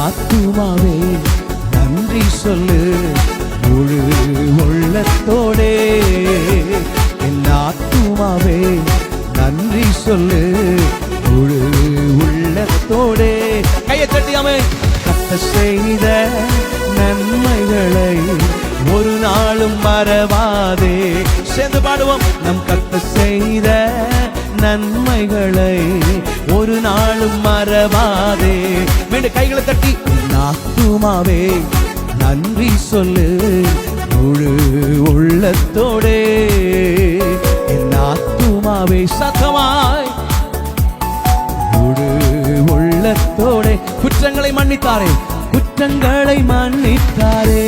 ஆத்துமாவே நன்றி சொல்லு முழு உள்ளத்தோடே. என் ஆத்துமாவே நன்றி சொல்லு முழு உள்ளத்தோடே. கையை தட்டியாமே. கர்த்தர் செய்த நன்மைகளை ஒரு நாளும் மறவாதே. சேர்ந்து பாடுவோம். நம் கர்த்தர் செய்த நன்மைகளை ஒரு நாளும் மறவாதே. மீண்டும் கைகளை தட்டி ஆத்துமாவே நன்றி சொல்லு முழு உள்ளத்தோடே. என் ஆத்துமாவே சத்தமாய் முழு உள்ளத்தோடே. குற்றங்களை மன்னித்தாரே, குற்றங்களை மன்னித்தாரே,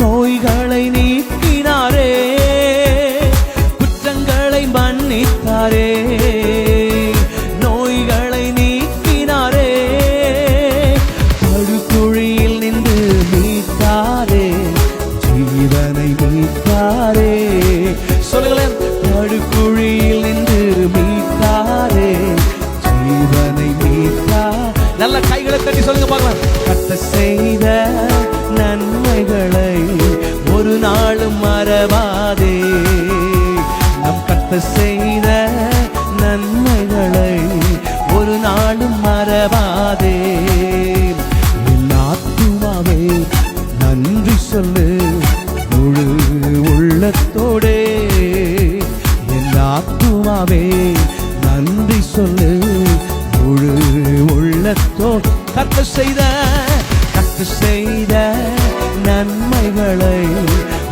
நோய்களை நீக்கினாரே, குற்றங்களை மன்னித்தாரே, நோய்களை நீக்கினாரே, படுகுழியில் நின்று மீட்டாரே, ஜீவனை மீட்டாரே. சொல்லுங்களேன். படுகுழியில் நின்று மீட்டாரே, ஜீவனை மீட்டார். நல்ல கைகளை தட்டி சொல்லுங்க பார்க்கலாம். கர்த்தர் செய்த நன்மைகளை ஒரு நாளும் மறவாதே. நம் கர்த்தர் செய்த நன்மைகளை ஒரு நாளும் மறவாதே. என் ஆத்துமாவே நன்றி சொல்லு முழு உள்ளத்தோடே. என் ஆத்துமாவே நன்றி சொல்லு முழு உள்ளத்தோடு. கர்த்தர் செய்த நன்மைகளை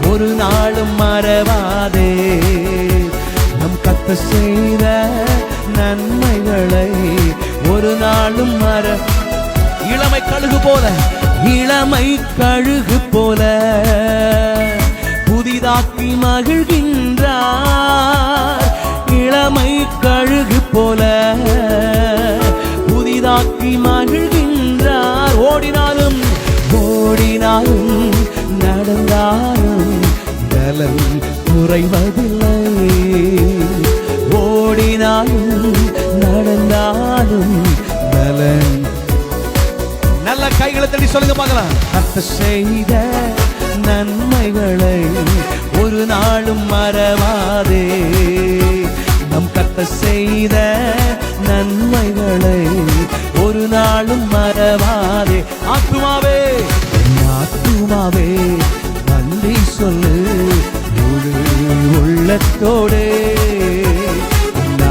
ஒரு நாளும் மறவாதே. நம் கர்த்தர் செய்த நன்மைகளை ஒரு நாளும் இளமை கழுகு போல, இளமை கழுகு போல புதிதாக்கி மகிழ்கின்றார். இளமை கழுகு போல புதிதாக்கி மகிழ்கின்றார். ஓடினாலும் ஓடினாலும் நடந்தாலும் பலன் குறைவதில்லை. ஓடினாலும் நடந்தாலும் பலன். நல்ல கைகளை தட்டி சொல்லுங்க பார்க்கலாம். கர்த்தர் செய்த நன்மைகளை ஒரு நாளும் மறவாதே. நம் கர்த்தர் செய்த நன்மைகளை ஒரு நாளும் மறவாதே. ஆத்துமாவே ஆத்துமாவே நன்றி சொல்லு முழு உள்ளத்தோடே.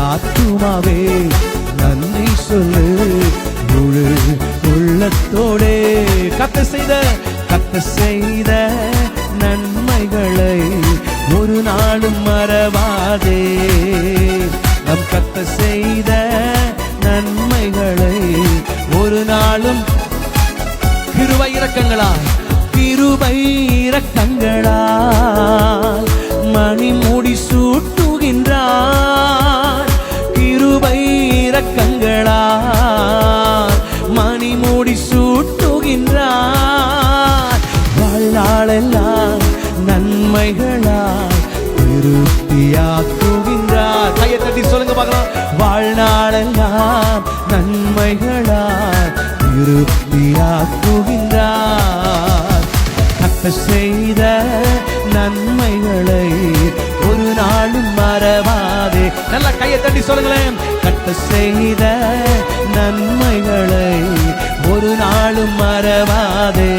ஆத்துமாவே நன்றி சொல்லு முழு உள்ளத்தோடே. கர்த்தர் செய்த நன்மைகளை ஒரு நாளும் மறவாதே. நம் கர்த்தர் செய்த நன்மைகளை ஒரு நாளும் கிருபை இரக்கங்களால் மணி மூடி சூட்டுகின்றார். கிருபை இரக்கங்களால் மணி மூடி சூட்டுகின்றார். வாழ்நாளெல்லாம் நன்மைகளால் திருப்தியாக்குகின்றார். கையை தட்டி சொல்லுங்க பார்க்கலாம். வாழ்நாளெல்லாம் நன்மைகளால் திருப்தியாக்குகின்றார். கர்த்தர் செய்த நன்மைகளை ஒரு நாளும் மறவாதே. நல்ல கையை தட்டி சொல்லுங்களேன். கர்த்தர் செய்த நன்மைகளை ஒரு நாளும் மறவாதே.